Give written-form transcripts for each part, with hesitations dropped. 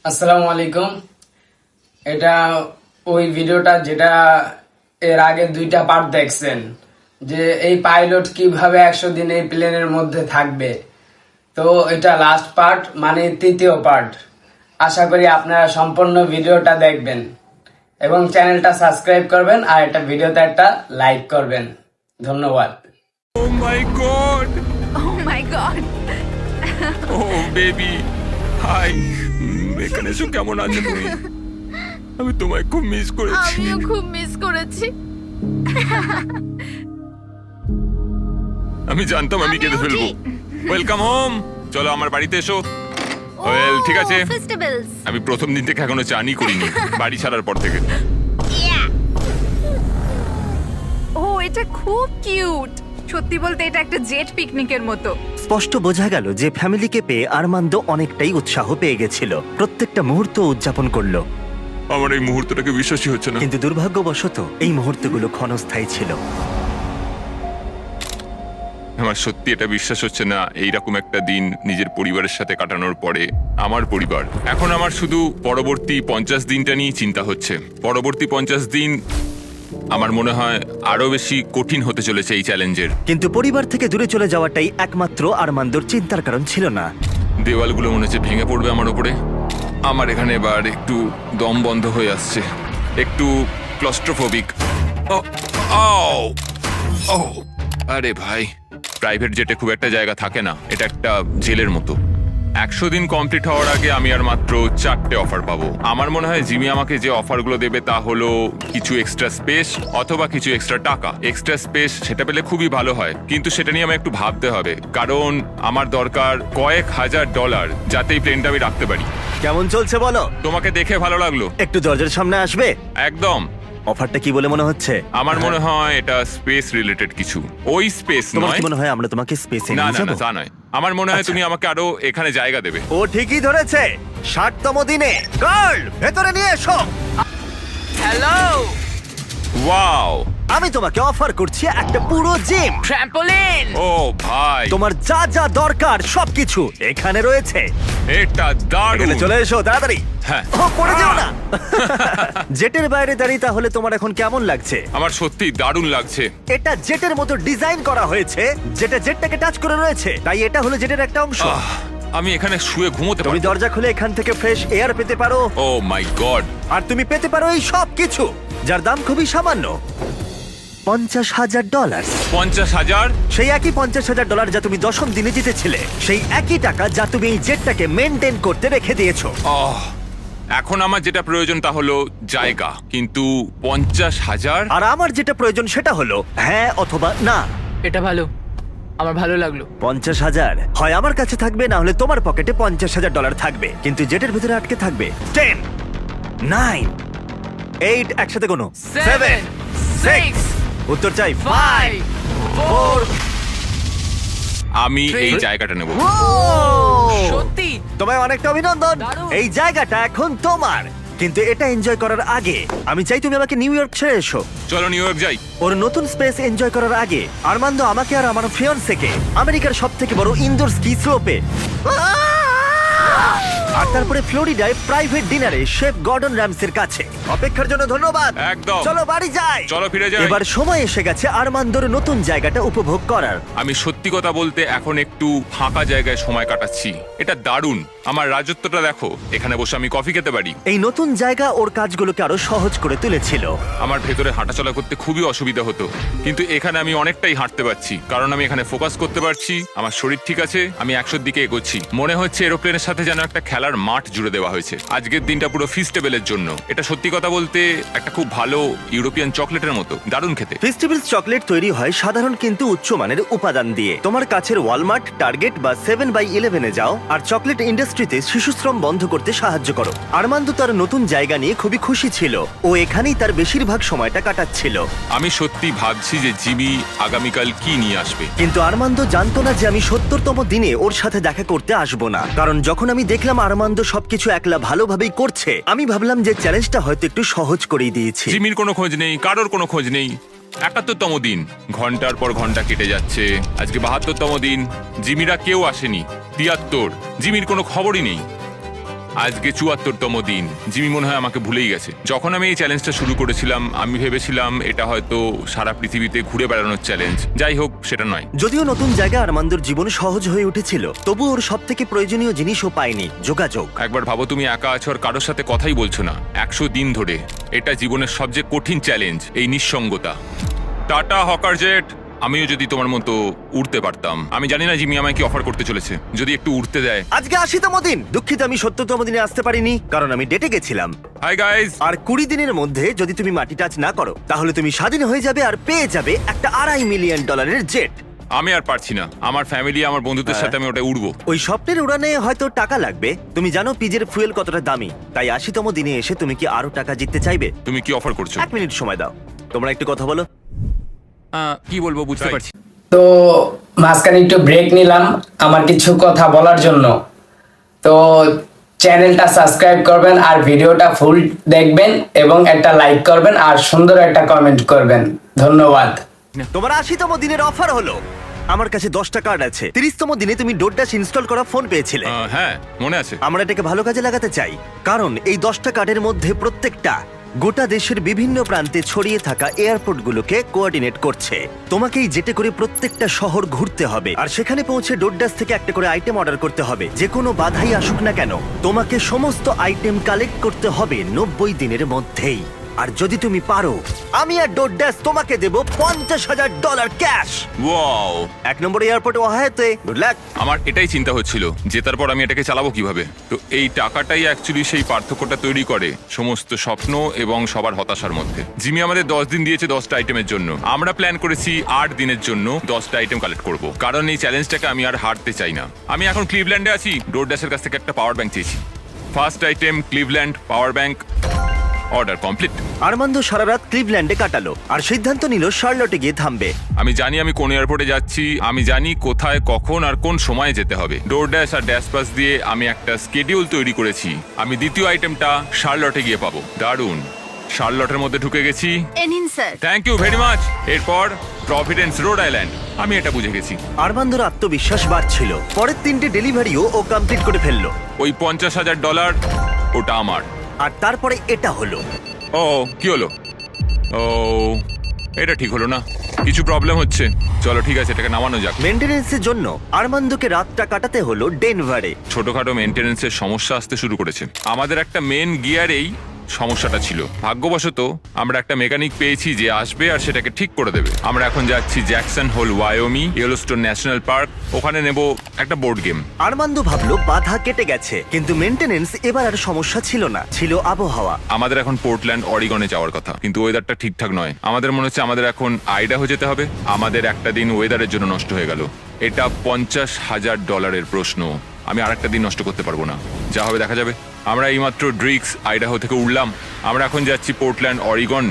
আসসালামু আলাইকুম। এটা ওই ভিডিওটা যেটা এর আগে দুইটা পার্ট দেখছেন, যে এই পাইলট কিভাবে 100 দিন এই প্লেনের মধ্যে থাকবে। তো এটা লাস্ট পার্ট, মানে তৃতীয় পার্ট। আশা করি আপনারা সম্পূর্ণ ভিডিওটা দেখবেন এবং চ্যানেলটা সাবস্ক্রাইব করবেন আর এটা ভিডিওতে একটা লাইক করবেন। ধন্যবাদ। Oh my god! Oh my god! Oh baby! Hi, এখানে এসো, কেমন আছো তুমি? আমি তোমায় খুব মিস করেছি। আমিও খুব মিস করেছি। আমি জানতাম আমি কেঁদে ফেলবো। Welcome home. চলো আমার বাড়িতে এসো। ওয়েল, ঠিক আছে। ফেস্টিভ্যালস। আমি প্রথম দিন থেকে এখনো চানই করিনি, বাড়ি ছাড়ার পর থেকে। ও, এটা খুব কিউট। সত্যি বলতে এটা একটা জেট পিকনিকের মতো। স্পষ্ট বোঝা গেল যে ফ্যামিলিকে পেয়ে আরমান্দো অনেকটাই উৎসাহ পেয়ে গেছিল। প্রত্যেকটা মুহূর্ত উদযাপন করলো। আমার এই মুহূর্তটাকে বিশ্বাসই হচ্ছে না। কিন্তু দুর্ভাগ্যবশত এই মুহূর্তগুলো ক্ষণস্থায়ী ছিল। আমার সত্যি এটা বিশ্বাস হচ্ছে না, এইরকম একটা দিন নিজের পরিবারের সাথে কাটানোর পরে। আমার পরিবার এখন আমার শুধু পরবর্তী 50 দিনটা নিয়ে চিন্তা হচ্ছে। পরবর্তী 50 দিন আমার মনে হয় আরো বেশি কঠিন হতে চলেছে এই চ্যালেঞ্জের। কিন্তু পরিবার থেকে দূরে চলে যাওয়াটাই একমাত্র আরমান্দোর চিন্তার কারণ ছিল না। দেওয়ালগুলো মনে হচ্ছে ভেঙে পড়বে আমার উপরে। আমার এখানে এবার একটু দম বন্ধ হয়ে আসছে, একটু ক্লস্ট্রোফোবিক। আরে ভাই, প্রাইভেট জেটে খুব একটা জায়গা থাকে না, এটা একটা জেলের মতো। 100 দিন কমপ্লিট হওয়ার আগে আমি আর মাত্র 4টে অফার পাবো। আমার মনে হয় জিমি আমাকে যে অফারগুলো দেবে তা হলো কিছু এক্সট্রা স্পেস অথবা কিছু এক্সট্রা টাকা। এক্সট্রা স্পেস সেটা পেলে খুবই ভালো হয়, কিন্তু সেটা নিয়ে আমি একটু ভাবতে হবে, কারণ আমার দরকার কয়েক হাজার ডলার যাতে এই প্লেনটা আমি রাখতে পারি। কেমন চলছে বলো? তোমাকে দেখে ভালো লাগলো। একটু দরজার সামনে আসবে? একদম। অফারটা কি বলে মনে হচ্ছে? আমার মনে হয় এটা স্পেস রিলেটেড কিছু। ওই স্পেস তোমার নয়। কি মনে হয় আমরা তোমাকে স্পেসে না নিয়ে না যাব? না, তা নয়। আমার মনে হয় আচ্ছা। তুমি আমাকে আরো এখানে জায়গা দেবে। ও ঠিকই ধরেছে। 60তম দিনে গার্ল, ভেতরে নিয়ে এসো। হ্যালো, ওয়াও, আমি তোমাকে অফার করছি একটা পুরো জিম। ট্র্যাম্পোলিন। ও ভাই, তোমার যা যা দরকার সবকিছু এখানে রয়েছে। এটা দারুণ। এখানে চলে এসো তাড়াতাড়ি। হ্যাঁ। ও পড়ে যাও না। জেটের বাইরে দাঁড়িয়ে তাহলে তোমার এখন কেমন লাগছে? আমার সত্যি দারুণ লাগছে। এটা জেটের মতো ডিজাইন করা হয়েছে, যেটা জেটটাকে টাচ করে রয়েছে, তাই এটা হলো জেটের একটা অংশ। আমি এখানে শুয়ে ঘুমোতে তুমি পারি। দরজা খুলে এখান থেকে ফ্রেশ এয়ার পেতে পারো, ও মাই গড। আর তুমি পেতে পারো এই সব কিছু, যার দাম খুবই সামান্য, $50,000। 50,000? সেই একই $50,000 যা তুমি 10ম দিনে জিতেছিলে, সেই একই টাকা যা তুমি এই জেটটাকে মেনটেন করতে রেখে দিয়েছো। এখন আমার যেটা প্রয়োজন তা হলো জায়গা, কিন্তু 50,000? আর আমার যেটা প্রয়োজন সেটা হলো হ্যাঁ অথবা না। এটা ভালো, আমার ভালো লাগলো। 50,000 হয় আমার কাছে থাকবে, না হলে তোমার পকেটে $50,000 থাকবে, কিন্তু জেটের ভিতরে আটকে থাকবে 10, 9, 8, একসাথে কোনো 7, 6, উত্তর চাই 5, 4। আমি এই Three. জায়গাটা নেব। সত্যি তোমায় অনেকটা অভিনন্দন। দারুণ। এই জায়গাটা এখন তোমার, কিন্তু এটা এনজয় করার আগে আমি চাই তুমি আমাকে নিউ ইয়র্ক ছেড়ে এসো। চলো নিউ ইয়র্ক যাই। ওর নতুন স্পেস এনজয় করার আগে আরমান্দো আমাকে আর আমার ফিয়ান্সেকে আমেরিকার সবথেকে বড় ইনডোর স্কি স্লোপে, আর তারপরে ফ্লোরিডায় প্রাইভেট ডিনারে শেফ গর্ডন র্যামসের কাছে। অপেক্ষার জন্য ধন্যবাদ। একদম। চলো বাড়ি যাই। চলো ফিরে যাই। এবার সময় এসে গেছে আরমান্দোর নতুন জায়গাটা উপভোগ করার। আমি সত্যি কথা বলতে এখন একটু ফাঁকা জায়গায় সময় কাটাচ্ছি। এটা দারুণ। আমার রাজত্বটা দেখো, এখানে বসে আমি কফি খেতে পারি। এই নতুন জায়গা ওর কাজগুলোকে আরো সহজ করে তুলেছিল। আমার ভেতরে হাঁটাচলা করতে খুবই অসুবিধা হতো, কিন্তু এখানে আমি অনেকটাই হাঁটতে পারছি, কারণ আমি এখানে ফোকাস করতে পারছি। আমার শরীর ঠিক আছে, আমি 100 দিকে এগোচ্ছি। মনে হচ্ছে এরোপ্লেনের সাথে যেন একটা খেলার মাঠ জুড়ে দেওয়া হয়েছে। আজকের দিনটা পুরো ফিস্টেবলের জন্য। এটা সত্যি কথা বলতে একটা খুব ভালো ইউরোপিয়ান চকলেটের মতো, দারুণ খেতে। ফেস্টিভ্যালস চকলেট তৈরি হয় সাধারণ কিন্তু উচ্চমানের উপাদান দিয়ে। তোমার কাছের ওয়ালমার্ট, টার্গেট বা 7/11 যাও আর চকলেট ইন্ডাস্ট্রিতে শিশুশ্রম বন্ধ করতে সাহায্য করো। আরমান্দো তার নতুন জায়গা নিয়ে খুবই খুশি ছিল। ও এখানেই তার বেশিরভাগ সময়টা কাটাচ্ছিল। আমি সত্যি ভাবছি যে জিমি আগামীকাল কি নিয়ে আসবে। কিন্তু আরমান্দো জানতো না যে আমি 70তম দিনে ওর সাথে দেখা করতে আসবো না। কারণ যখন আমি দেখলাম আরমান্দো সবকিছু একলা ভালোভাবেই করছে, আমি ভাবলাম যে চ্যালেঞ্জটা হয়তো একটু সহজ করেই দিয়েছি। জিমির কোনো খোঁজ নেই, কারোর কোনো খোঁজ নেই। 71তম দিন, ঘন্টার পর ঘন্টা কেটে যাচ্ছে। আজকে 72তম দিন, জিমিরা কেউ আসেনি। 73, জিমির কোনো খবরই নেই। আজকে ৭৪তম দিন। জিমি মনে হয় আমাকে ভুলেই গেছে। যখন আমি এই চ্যালেঞ্জটা শুরু করেছিলাম আমি ভেবেছিলাম এটা হয়তো সারা পৃথিবীতে ঘুরে বেড়ানোর চ্যালেঞ্জ। যাই হোক, সেটা নয়। যদিও নতুন জায়গায় আরমান্দোর জীবন সহজ হয়ে উঠেছিল, তবু ওর সব থেকে প্রয়োজনীয় জিনিসও পায়নি, যোগাযোগ। একবার ভাবো, তুমি একা আছো আর কারোর সাথে কথাই বলছো না 100 দিন ধরে। এটা জীবনের সবচেয়ে কঠিন চ্যালেঞ্জ, এই নিঃসঙ্গতা। Tata hawker jet. আমিও যদি তোমার মতো উড়তে পারতাম। আমি জানি না জিমি আমায় কি অফার করতে চলেছে, যদি একটু উড়তে দেয়। আজকে 80তম দিন। দুঃখিত আমি 70তম দিনে আসতে পারিনি, কারণ আমি ডেটে গেছিলাম। Hi guys. আর 20 দিনের মধ্যে যদি তুমি মাটি টাচ না করো, তাহলে তুমি স্বাধীন হয়ে যাবে আর পেয়ে যাবে একটা $2.5 মিলিয়ন জেট। আমি আর পারছি না। আমার ফ্যামিলি, আমার বন্ধুদের সাথে আমি ওটা উড়বো। ওই স্বপ্নের উড়ানে হয়তো টাকা লাগবে। তুমি জানো পিজের ফুয়েল কতটা দামি, তাই 80তম দিনে এসে তুমি কি আরো টাকা জিততে চাইবে? তুমি কি অফার করছো? 1 মিনিট সময় দাও, তোমরা একটু কথা বলো। কি বলবো বুঝতে পারছি। তো মাঝখানে একটু ব্রেক নিলাম আমার কিছু কথা বলার জন্য। তো চ্যানেলটা সাবস্ক্রাইব করবেন আর ভিডিওটা ফুল দেখবেন এবং একটা লাইক করবেন আর সুন্দর একটা কমেন্ট করবেন। ধন্যবাদ। তোমার 80তম দিনের অফার হলো, আমার কাছে 10টা কার্ড আছে। 30তম দিনে তুমি ডোরড্যাশ ইনস্টল করা ফোন পেয়েছিলে। হ্যাঁ, মনে আছে। আমরা এটাকে ভালো কাজে লাগাতে চাই, কারণ এই 10টা কার্ডের মধ্যে প্রত্যেকটা গোটা দেশের বিভিন্ন প্রান্তে ছড়িয়ে থাকা এয়ারপোর্টগুলোকে কোঅর্ডিনেট করছে। তোমাকেই যেতে করে প্রত্যেকটা শহর ঘুরতে হবে, আর সেখানে পৌঁছে ডোরড্যাশ থেকে একটা করে আইটেম অর্ডার করতে হবে। যে কোনো বাধাই আসুক না কেন, তোমাকে সমস্ত আইটেম কালেক্ট করতে হবে 90 দিনের মধ্যেই। আর যদি তুমি পারো, আমি আর ডোরড্যাশ তোমাকে দেব $50,000 ক্যাশ। ওয়াও। 1 নম্বর এয়ারপোর্টে ওয়াহাতে। Good luck. আমার এটাই চিন্তা হচ্ছিল, জেতার পর আমি এটাকে চালাবো কিভাবে। তো এই টাকাটাই অ্যাকচুয়ালি সেই পার্থক্যটা তৈরি করে সমস্ত স্বপ্ন এবং সবার হতাশার মধ্যে। জিমি আমাদের 10 দিন দিয়েছে 10টা আইটেমের জন্য। আমরা প্ল্যান করেছি 8 দিনের জন্য 10টা আইটেম কালেক্ট করব, কারণ এই চ্যালেঞ্জটাকে আমি আর হারতে চাই না। আমি এখন ক্লিভল্যান্ডে আছি, ডোরড্যাশের কাছ থেকে একটা পাওয়ার ব্যাংক চেয়েছি। First item Cleveland power bank. Order complete. Armando সারা রাত ক্লিভল্যান্ডে কাটালো আর সিদ্ধান্ত নিল শার্লটে গিয়ে থামবে। আমি জানি আমি কোন এয়ারপোর্টে যাচ্ছি, আমি জানি কোথায় কখন আর কোন সময়ে যেতে হবে। ডোরড্যাশ আর ড্যাশ পাস দিয়ে আমি একটা স্কেডিউল তৈরি করেছি। আমি দ্বিতীয় আইটেমটা শার্লটে গিয়ে পাবো। দারুণ। শার্লটের মধ্যে ঢুকে গেছি। এনিন sir. Thank you very much. এরপর প্রভিডেন্স রোড আইল্যান্ড। আমি এটা বুঝে গেছি। আরমান্দোর আত্মবিশ্বাস বাড়ছিল। পরের 3টে ডেলিভারিও ও কমপ্লিট করে ফেললো। ওই $50,000 ওটা আমার। আর তারপরে এটা হলো। ও কি হলো? ও এটা ঠিক হলো না, কিছু প্রবলেম হচ্ছে। চলো ঠিক আছে, এটাকে নামানো যাক। মেইনটেনেন্সের জন্য আরমান্দোকে রাতটা কাটাতে হলো ডেনভারে। ছোটখাটো মেনটেনেন্সের সমস্যা আসতে শুরু করেছে। আমাদের একটা মেন গিয়ারেই সমস্যাটা ছিল। ভাগ্যবশত আমরা একটা মেকানিক পেয়েছি যে আসবে আর সেটাকে ঠিক করে দেবে। আমরা এখন যাচ্ছি Jackson Hole Wyoming, Yellowstone National Park. ওখানে নেব একটা বোর্ড গেম। আরমান্দো ভাবলো বাধা কেটে গেছে, কিন্তু মেইনটেনেন্স এবার আর সমস্যা ছিল না, ছিল আবহাওয়া। আমাদের এখন পোর্টল্যান্ড অরিগনে যাওয়ার কথা, কিন্তু ওয়েদারটা ঠিকঠাক নয়। আমাদের মনে হচ্ছে আমাদের এখন আইডাহো যেতে হবে। আমাদের একটা দিন ওয়েদারের জন্য নষ্ট হয়ে গেল। এটা $50,000 প্রশ্ন। আমি আরেকটা দিন নষ্ট করতে পারবো না। যা হবে দেখা যাবে। আমরা এইমাত্র ড্রিক্স আইডাহো থেকে উঠলাম। আমরা এখন যাচ্ছি পোর্টল্যান্ড অরিগন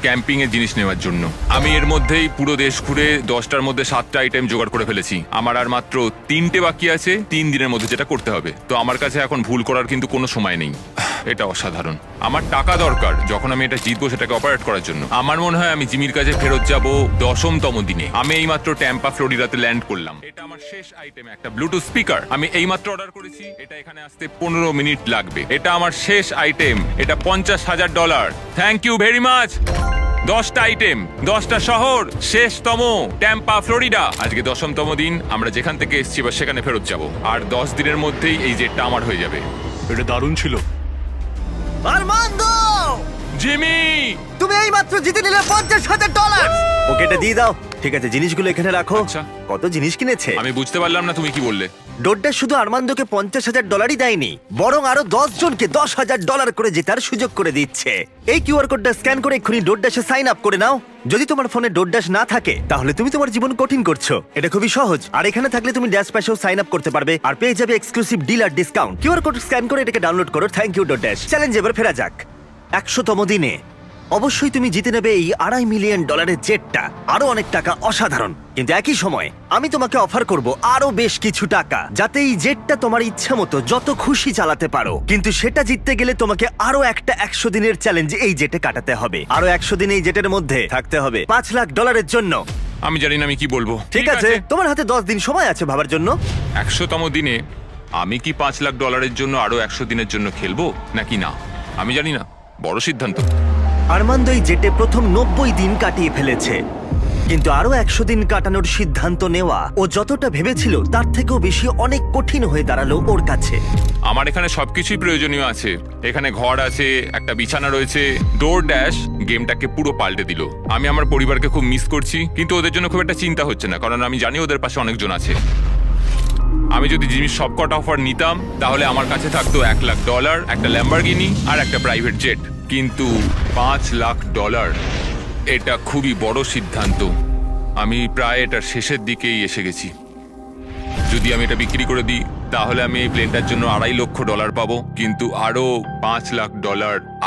ক্যাম্পিং এর জিনিস নেওয়ার জন্য। আমি এর মধ্যেই পুরো দেশ ঘুরে 10টার মধ্যে 7টা আইটেম জোগাড় করে ফেলেছি। আমার আর মাত্র 3টে বাকি আছে 3 দিনের মধ্যে যেটা করতে হবে। তো আমার কাছে এখন ভুল করার কিন্তু কোনো সময় নেই। এটা অসাধারণ। আমার টাকা দরকার যখন আমি এটা জিতবো সেটাকে অপারেট করার জন্য। আমার মনে হয় আমি জিমির কাছে ফেরত যাব 10তম দিনে। আমি এইমাত্র ট্যাম্পা ফ্লোরিডাতে ল্যান্ড করলাম। এটা আমার শেষ আইটেম, একটা ব্লুটুথ স্পিকার। আমি এইমাত্র অর্ডার করেছি, এটা এখানে আসতে 15 মিনিট লাগবে। এটা আমার শেষ আইটেম, এটা $50,000। Thank you very much. 10টা আইটেম, 10টা শহর, শেষতম ট্যাম্পা ফ্লোরিডা। আজকে 10তম দিন। আমরা যেখান থেকে এসেছি বা সেখানে ফেরত যাব। আর 10 দিনের মধ্যেই এই জেটটা আমার হয়ে যাবে। এটা দারুণ ছিল। আরমান্দো, জিমি, তুমি এইমাত্র জিতে নিলে $50,000। ওকে এটা দিয়ে দাও। ঠিক আছে, জিনিসগুলো এখানে রাখো। আচ্ছা। কত জিনিস কিনেছে? আমি বুঝতে পারলাম না তুমি কি বললে। ডোড্যাশ শুধু আরমান্দোকে $50,000 দেয়নি, বরং আরো 10 জনকে $10,000 করে জেতার সুযোগ করে দিচ্ছে। এই কিউআর কোডটা স্ক্যান করে এক্ষুনি ডোড্যাশে সাইন আপ করে নাও। যদি তোমার ফোনে ডোড্যাশ না থাকে তাহলে তুমি তোমার জীবন কঠিন করছো। এটা খুবই সহজ। আর এখানে থাকলে তুমি ড্যাশ প্যাশেও সাইন আপ করতে পারবে আর পেয়ে যাবে এক্সক্লুসিভ ডিল আর ডিসকাউন্ট। কিউআর কোড স্ক্যান করে এটাকে ডাউনলোড করো। Thank you ডোড্যাশ। চ্যালেঞ্জ এবার ফেরা যাক। 100তম দিনে অবশ্যই তুমি জিতে নেবে এই $2.5 মিলিয়ন জেটটা। আরো অনেক টাকা, অসাধারণ। কিন্তু একই সময় আমি তোমাকে অফার করব আরো বেশ কিছু টাকা, যাতে এই জেটটা তোমার ইচ্ছা মতো যত খুশি চালাতে পারো। কিন্তু সেটা জিততে গেলে তোমাকে আরো একটা 100 দিনের চ্যালেঞ্জ এই জেটে কাটাতে হবে। আরো 100 দিন এই জেটের মধ্যে থাকতে হবে $5 লাখ জন্য। আমি জানি না আমি কি বলবো। ঠিক আছে, তোমার হাতে 10 দিন সময় আছে ভাবার জন্য। 100তম দিনে আমি কি $5 লাখ জন্য আরো 100 দিনের জন্য খেলবো নাকি না আমি জানি না, বড় সিদ্ধান্ত। আরমান্দ এই জেটে প্রথম 90 দিন কাটিয়ে ফেলেছে, কিন্তু আরো 100 দিন কাটানোর সিদ্ধান্ত নেওয়া ও যতটা ভেবেছিল তার থেকেও বেশি অনেক কঠিন হয়ে দাঁড়ালো ওর কাছে। আমার এখানে সবকিছুই প্রয়োজনীয় আছে। এখানে ঘর আছে, একটা বিছানা রয়েছে। ডোর ড্যাশ গেমটাকে পুরো পাল্টে দিল। আমি আমার পরিবারকে খুব মিস করছি, কিন্তু ওদের জন্য খুব একটা চিন্তা হচ্ছে না, কারণ আমি জানি ওদের পাশে অনেকজন আছে। আমি যদি জিমির সবকটা অফার নিতাম তাহলে আমার কাছে থাকতো $1 লাখ, একটা ল্যাম্বরগিনি আর একটা প্রাইভেট জেট। কিন্তু $5 লাখ, এটা খুবই বড় সিদ্ধান্ত। আমি প্রায় এটার শেষের দিকেই এসে গেছি। যদি আমি এটা বিক্রি করে দিই তাহলে আমি এই প্লেনটার জন্য $2.5 লক্ষ পাবো, কিন্তু আরো $5 লাখ,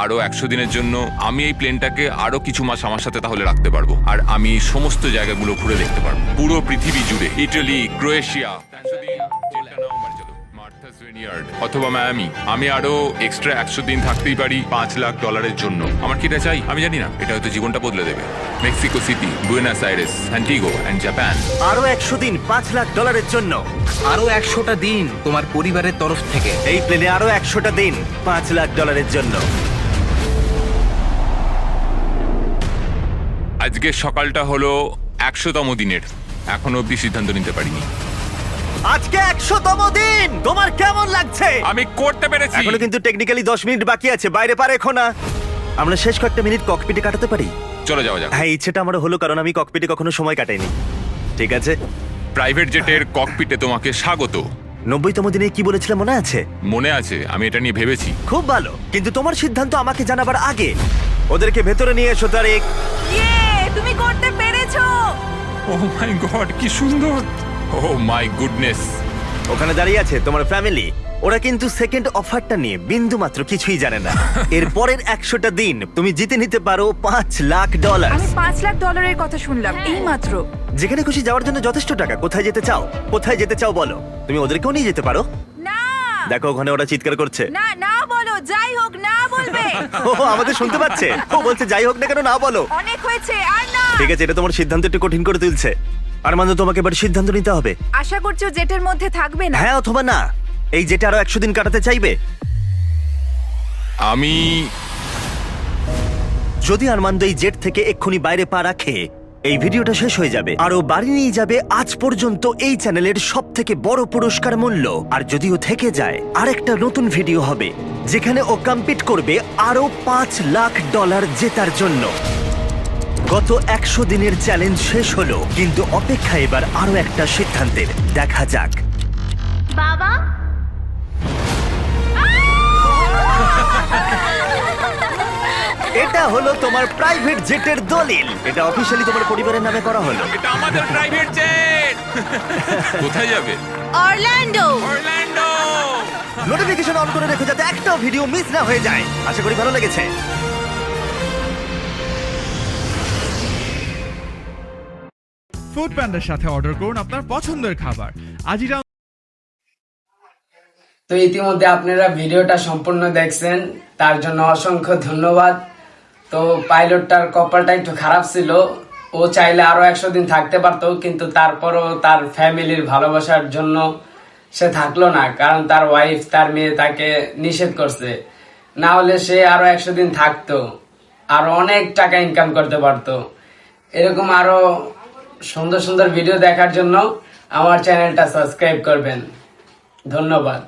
আরো 100 দিনের জন্য আমি এই প্লেনটাকে আরো কিছু মাস আমার সাথে তাহলে রাখতে পারবো, আর আমি এই সমস্ত জায়গাগুলো ঘুরে দেখতে পারবো, পুরো পৃথিবী জুড়ে। ইটালি, ক্রোয়েশিয়া, অথবা মায়ামি। আমি আরো এক্সট্রা 100 দিন থাকতেই পারি $5 লাখ জন্য। আমার কি এটা চাই আমি জানি না, এটা হয়তো জীবনটা বদলে দেবে। Mexico City, Buenos Aires, Antigua and Japan. আরো 100 দিন $5 লাখ জন্য। আরো 100টা দিন তোমার পরিবারের তরফ থেকে। এই প্লেনে আরো 100টা দিন $5 লাখ জন্য। আজকের সকালটা হলো 100তম দিনের, এখনো অব্দি সিদ্ধান্ত নিতে পারিনি। আজকে 100তম দিন, তোমার কেমন লাগছে? আমি করতে পেরেছি। এখনো কিন্তু টেকনিক্যালি 10 মিনিট বাকি আছে, বাইরে পার এখন না। আমরা শেষ কয়েকটা মিনিট ককপিটে কাটাতে পারি? চলো যাওয়া যাক। হ্যাঁ, ইচ্ছেটা আমার হলো, কারণ আমি ককপিটে কখনো সময় কাটাইনি। ঠিক আছে, প্রাইভেট জেটের ককপিটে তোমাকে স্বাগত। 90তম দিনে কি বলেছিলাম মনে আছে? মনে আছে, আমি এটা নিয়ে ভেবেছি। খুব ভালো, কিন্তু তোমার সিদ্ধান্ত আমাকে জানাবার আগে ওদেরকে ভেতরে নিয়ে এসো তারিক। ইয়ে, তুমি করতে পেরেছো। ও মাই গড, কি সুন্দর! ও মাই গুডনেস! ওখানে দাঁড়িয়ে আছে তোমার ফ্যামিলি। ওরা কিন্তু সেকেন্ড অফারটা নিয়ে বিন্দু মাত্র কিছুই জানে না। এর পরের 100টা দিন তুমি জিতে নিতে পারো $5 লাখ। আমি $5 লাখ কথা শুনলাম এই মাত্র। যেখানে খুশি যাওয়ার জন্য যথেষ্ট টাকা। কোথায় যেতে চাও? কোথায় যেতে চাও বলো, তুমি ওদেরকেও নিয়ে যেতে পারো। না দেখো ওখানে ওরা চিৎকার করছে। না না বলো, যাই হোক না বলবে। ও আমাদের শুনতে পাচ্ছে। ও বলছে যাই হোক না কেন না বলো। অনেক হয়েছে আর না। ঠিক আছে, এটা তোমার সিদ্ধান্ত একটু কঠিন করে তুলছে। আরমান্দ, তোমাকে এবার সিদ্ধান্ত নিতে হবে। আশা করছো জেটের মধ্যে থাকবে না? হ্যাঁ অথবা না। এই যেটা আরো 100 দিন কাটাতে চাইবে। আমি যদি আরমান্দ এই জেট থেকে এক্ষুনি বাইরে পা রাখে, এই ভিডিওটা শেষ হয়ে যাবে আর ও বাড়ি নিয়ে যাবে আজ পর্যন্ত এই চ্যানেলের সব থেকে বড় পুরস্কার মূল্য। আর যদিও থেকে যায়, আরেকটা নতুন ভিডিও হবে যেখানে ও কম্পিট করবে আরো $5 লাখ জেতার জন্য। গত 100 দিনের চ্যালেঞ্জ শেষ হলো, কিন্তু অপেক্ষা এবার আরো একটা সিদ্ধান্তের। দেখা যাক। বাবা, এটা হলো তোমার প্রাইভেট জেটের দলিল। এটা অফিশিয়ালি তোমার পরিবারের নামে করা হলো। এটা আমাদের প্রাইভেট জেট। কোথায় যাবে? অরল্যান্ডো। অরল্যান্ডো। নোটিফিকেশন অন করে রেখো যাতে একটাও ভিডিও মিস না হয়ে যায়। আশা করি ভালো লেগেছে। ফুড প্যান্ডার সাথে অর্ডার করুন আপনার পছন্দের খাবার আজই। তো ইতিমধ্যে আপনারা ভিডিওটা সম্পূর্ণ দেখছেন, তার জন্য অসংখ্য ধন্যবাদ। তো পাইলটটার কপালটা একটু খারাপ ছিল, ও চাইলে আরো 100 দিন থাকতে পারতো, কিন্তু তারপরও তার ফ্যামিলির ভালোবাসার জন্য সে থাকলো না, কারণ তার ওয়াইফ, তার মেয়ে তাকে নিষেধ করছে। না হলে সে আরো 100 দিন থাকতো, আরো অনেক টাকা ইনকাম করতে পারতো। এরকম আরো সুন্দর সুন্দর ভিডিও দেখার জন্য আমার চ্যানেলটা সাবস্ক্রাইব করবেন। ধন্যবাদ।